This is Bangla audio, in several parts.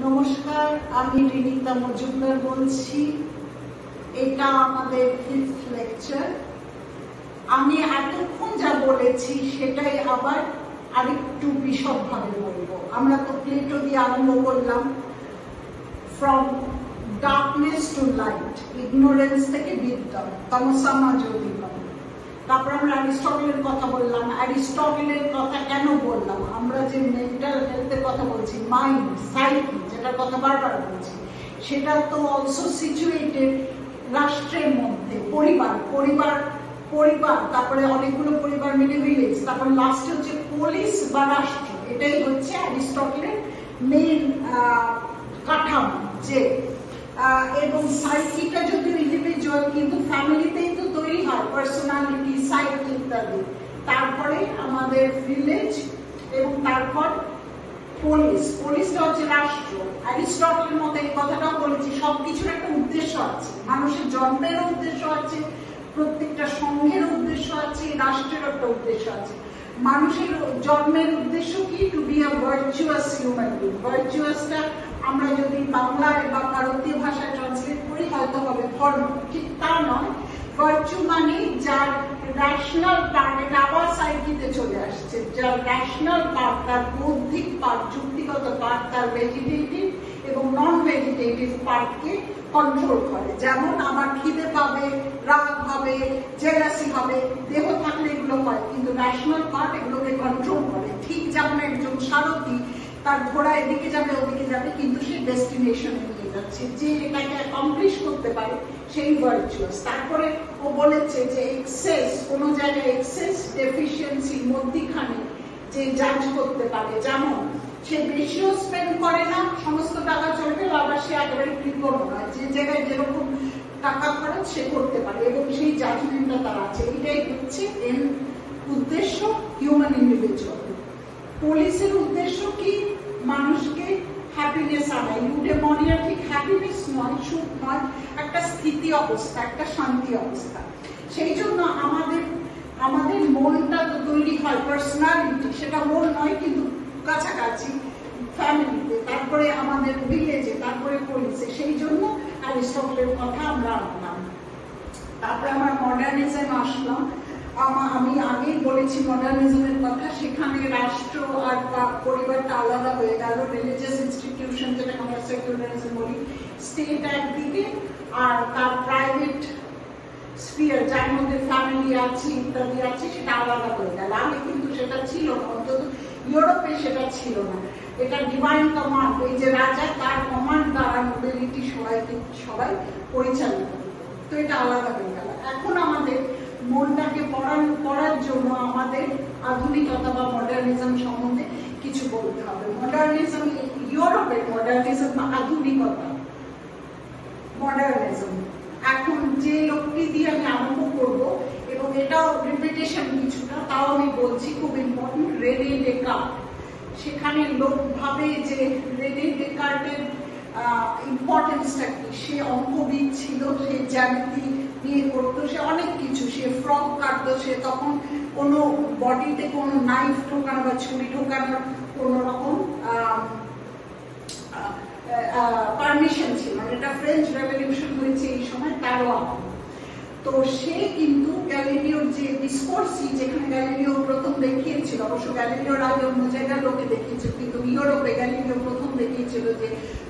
নমস্কার, আমি রিনিতা মজুমদার বলছি। এটা আমাদের 5th লেকচার। আমি এতক্ষণ যা বলেছি সেটাই আবার আরেকটু বিশদভাবে বলবো। আমরা তো প্লেটো দিয়ে আরম্ভ করলাম, from darkness two light, ignorance থেকে বিদ্যা, তমসামা জ্যোতির্গম। তারপর আমরা অ্যারিস্টটলের কথা বললাম। অ্যারিস্টটলের কথা কেন বললাম? আমরা যে মেন্টাল হেলথের কথা বলছি, মাইন্ড, সাইকি, যেটার কথা বারবার বলছি, সেটা তো অলসো সিচুয়েটেড রাষ্ট্রের মধ্যে। পরিবার, তারপরে অনেকগুলো পরিবার মিলে ভিলেজ, তারপর লাস্টে হচ্ছে পুলিশ বা রাষ্ট্র। এটাই হচ্ছে অ্যারিস্টটলের মেইন কাঠামো। যে এবং সাইকিটা যদিও ইন্ডিভিজুয়াল, কিন্তু ফ্যামিলিতেই তো তৈরি হয় পার্সোনালিটি, সাইকি ইত্যাদি। তারপরে আমাদের ভিলেজ এবং তারপর পুলিশটা হচ্ছে রাষ্ট্র। অ্যারিস্টটলের মতো এই কথাটাও বলেছি, সবকিছুর একটা উদ্দেশ্য আছে। মানুষের জন্মের উদ্দেশ্য আছে, প্রত্যেকটা সংঘের উদ্দেশ্য আছে, রাষ্ট্রের একটা উদ্দেশ্য আছে। মানুষের জন্মের উদ্দেশ্য কি? To be a virtuous human being. ভার্চুয়াসটা আমরা যদি বাংলায় বা ভারতীয় ভাষায় ট্রান্সলেট করি হয়তো হবে ধর্ম, ঠিক তা নয়। ভার্চু মানে যার ন্যাশনাল পার্ট, এটা আবার সাইকিতে চলে আসছে, যার ন্যাশনাল পার্ট, তার বৌদ্ধিক পার্ট, যুক্তিগত পার্ট, তার ভেজিটেটিভ এবং নন ভেজিটেটিভ পার্টকে কন্ট্রোল করে। যেমন আমার খিদে পাবে, রাগ হবে, জেলাসি হবে, দেহ থাকলে এগুলো হয়, কিন্তু ন্যাশনাল পার্ট এগুলোকে কন্ট্রোল করে। ঠিক যেমন একজন সারথি, তার ঘোড়া এদিকে যাবে ওদিকে যাবে, কিন্তু সে ডেস্টিনেশনে নিয়ে যাচ্ছে। যে এটাকে অ্যাকমপ্লিশ করতে পারে সেই ভার্চুয়াস। তারপরে ও বলেছে যে এক্সেস, কোন জায়গায় এক্সেস, ডেফিসিয়েন্সি, মধ্যিখানে যে জাজ করতে পারে। যেমন সে বেশিও স্পেন্ড করে না, সমস্ত টাকা চলে গেল, আবার সে একেবারে কৃপণ নয়, যে জায়গায় যেরকম টাকা খরচ সে করতে পারে, এবং সেই জাজমেন্টটা তার আছে। এটাই হচ্ছে এর উদ্দেশ্য, হিউম্যান ইন্ডিভিজুয়াল। পুলিশের উদ্দেশ্য কি? মানুষকে হ্যাপিনেস আনায়। ইউডেমনিয়া ঠিক হ্যাপিনেস নয়, সুখ নয়, একটা স্থিতি অবস্থা, একটা শান্তি অবস্থা। সেই জন্য আমাদের মনটা তো তৈরি হয় পার্সোনালিটি, সেটা মন নয় কিন্তু কাছাকাছি, ফ্যামিলিতে, তারপরে আমাদের ভিলেজে, তারপরে পুলিশে। সেই জন্য অ্যারিস্টটলের কথা আমরা আনলাম। তারপরে আমরা মডার্নিজম আসলাম। আমি আগেই বলেছি মডার্নিজমের কথা। সেখানে রাষ্ট্র আর পরিবারটা আলাদা হয়ে গেল। রিলিজিয়াস ইনস্টিটিউশন, যেটাকে আমরা সেকুলারিজম বলি, স্টেট একদিকে, আর তার প্রাইভেট স্পিয়ার, যার মধ্যে ফ্যামিলি আছে ইত্যাদি আছে, সেটা আলাদা হয়ে গেল। আগে কিন্তু সেটা ছিল না, অন্তত ইউরোপে সেটা ছিল না। এটা ডিভাইন কমান্ড, এই যে রাজা, তার কমান্ড দ্বারা নোবেলিটি সবাই পরিচালিত। তো এটা আলাদা হয়ে গেল। এখন আমাদের মনটাকে পড়ার জন্য আমাদের আধুনিকতা বা মডার্নিজম সম্বন্ধে কিছু বলতে হবে। মডার্নিজম, ইউরোপের মডার্নিজম বা আধুনিকতা, মডার্নিজম। এখন যে লোকটি দিয়ে আমি আরম্ভ করব, এবং এটাও রিপিটেশন কিছুটা, তাও আমি বলছি, খুব ইম্পর্টেন্ট, রেনে ডেকার্ট। সেখানে লোক ভাবে যে রেনে ডেকার্টের ইম্পর্টেন্সটা কি? সে অঙ্কবিদ ছিল, সে জ্যামিতি নিয়ে করতো, সে অনেক কিছু, সে ফ্রক কাটতো, সে তখন কোনো বডিতে কোনো নাইফ ঢোকানো বা ছুরি ঢোকানোর কোনো রকম পারমিশন ছিল না। এটা ফ্রেঞ্চ রেভলিউশন হয়েছে এই সময়, তারও আগে। তো সে কিন্তু গ্যালিলিওর যে ডিসকোর্সি, যেখানে গ্যালিলিও প্রথম দেখিয়েছিল, অবশ্য গ্যালিলিওর আগে অন্য জায়গার লোকে দেখিয়েছিল, কিন্তু ইউরোপে গ্যালিলিও প্রথম দেখিয়েছিল যে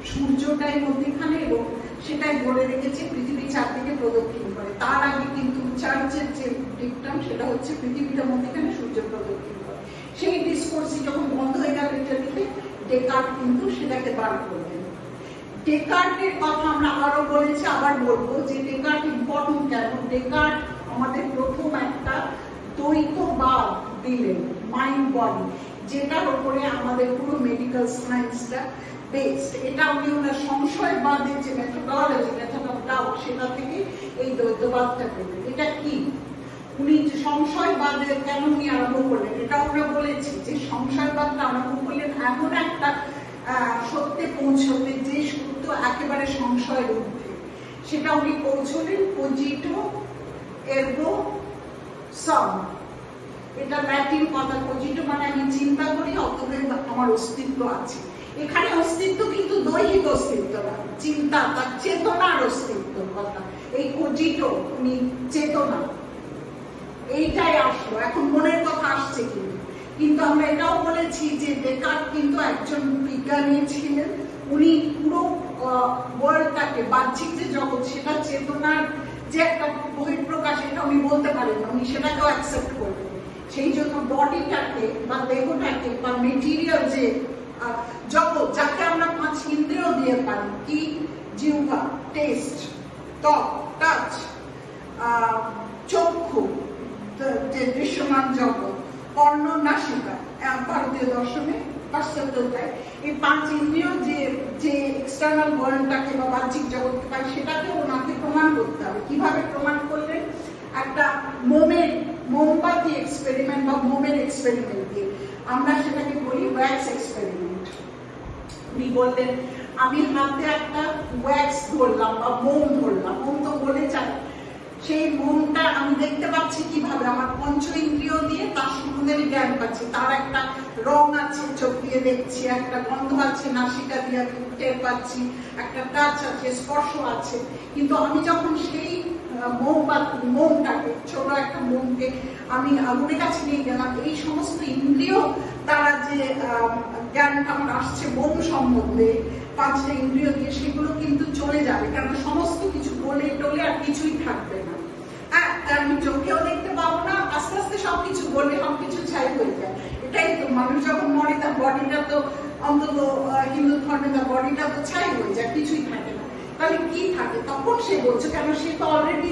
সূর্যটাই মধ্যখানে, এবং সেটাই বলে রেখেছে পৃথিবী চারদিকে প্রদক্ষিণ করে। তার আগে কিন্তু চার্চের যে ডিকটাম, সেটা হচ্ছে পৃথিবীটা মধ্যখানে, সূর্য প্রদক্ষিণ করে। সেই ডিসকোর্সি যখন বন্ধ হয়ে গেল ইটালিতে, ডেকার্ট কিন্তু সেটাকে বার করলেন। ডেকার্টের কথা আমরা আরো বলেছি, আবার বলবো যে ডেকার্ট ইম্পর্টেন্ট কেন। ডেকার্ট আমাদের প্রথম একটা দ্বৈতবাদ দিলেন, মাইন্ড বডি, যেটার উপরে আমাদের পুরো মেডিকেল সায়েন্সটা বেসড। এটা উনি ওনার সংশয়বাদের যে মেথোডলজি, মেথড অফ ডাউট, সেটা থেকে এই দ্বৈতবাদটা পেলেন। এটা কি? উনি সংশয়বাদের কেন উনি আরম্ভ করলেন, এটা আমরা বলেছি যে সংশয়বাদটা আরম্ভ করলেন এমন একটা সত্যে পৌঁছতে, যে সত্য একেবারে সংশয়ের ঊর্ধ্বে। সেটা উনি পৌঁছলেন কোজিটো এরগো সাম। এটা ল্যাটিন কথা। কোজিটো মানে আমি চিন্তা করি, অতএব আমার অস্তিত্ব আছে। এখানে অস্তিত্ব কিন্তু দৈহিক অস্তিত্ব না, চিন্তা, তার চেতনার অস্তিত্বের কথা। এই কোজিটো উনি চেতনা, এইটাই আসলো। এখন মনের কথা আসছে কিন্তু আমরা এটাও বলেছি যে ডেকার্ট কিন্তু একজন বিজ্ঞানী ছিলেন। উনি পুরো ওয়ার্ল্ডটাকে, বাহ্যিক যে জগৎ, সেটা চেতনার যে একটা বহিঃপ্রকাশ, এটা উনি বলতে পারেন না, উনি সেটাকেও অ্যাকসেপ্ট করবেন। সেই জন্য বডিটাকে বা দেহটাকে বা মেটেরিয়াল যে জগৎ, যাকে আমরা 5 ইন্দ্রিয় দিয়ে পাই, কি জিহ্বা, টেস্ট, ত্বক, টাচ, চক্ষু, যে দৃশ্যমান জগৎ, কর্ণ, নাসিকা, ভারতীয় দর্শনে পাশ্চাত্যতায় এই 5 ইন্দ্রিয় যে এক্সটার্নাল ওয়ার্ল্ডটাকে বা বাহ্যিক জগৎকে পাই, সেটাকে ওনাকে প্রমাণ করতে হবে। কিভাবে প্রমাণ করলেন? একটা মোমবাতি এক্সপেরিমেন্ট বা মোমের এক্সপেরিমেন্ট দিয়ে। আমরা সেটাকে বলি ওয়্যাক্স এক্সপেরিমেন্ট। উনি বললেন, আমি হাতে একটা ওয়্যাক্স ধরলাম বা মোম ধরলাম, মোম তো বলে চাই, সেই মোমটা আমি দেখতে পাচ্ছি কিভাবে? আমার পঞ্চ ইন্দ্রিয় দিয়ে তার সম্বন্ধে আমি জ্ঞান পাচ্ছি। তার একটা রং আছে, চোখ দিয়ে দেখছি, একটা গন্ধ আছে, নাসিকা দিয়ে আমি টের পাচ্ছি, একটা টাচ আছে, স্পর্শ আছে। কিন্তু আমি যখন সেই মোমটাকে, ছোট একটা মোমকে আমি আগুনের কাছে নিয়ে গেলাম, এই সমস্ত ইন্দ্রিয় তারা যে জ্ঞানটা আমার আসছে মোম সম্বন্ধে 5টা ইন্দ্রিয় দিয়ে, সেগুলো কিন্তু চলে যাবে, কারণ সমস্ত কিছু গলে টলে আর কিছুই থাকবে না। হ্যাঁ, আমি চোখেও দেখতে পাবো না, আস্তে আস্তে সবকিছু গলে সবকিছু ছাই হয়ে যায়। এটাই তো, মানুষ যখন মরে তার বডিটা তো, অন্তত হিন্দু ধর্মে তার বডিটা তো ছাই হয়ে যায়, কিছুই থাকে না। তাহলে কি থাকে? তখন সে বলছে, কেন সে তো অলরেডি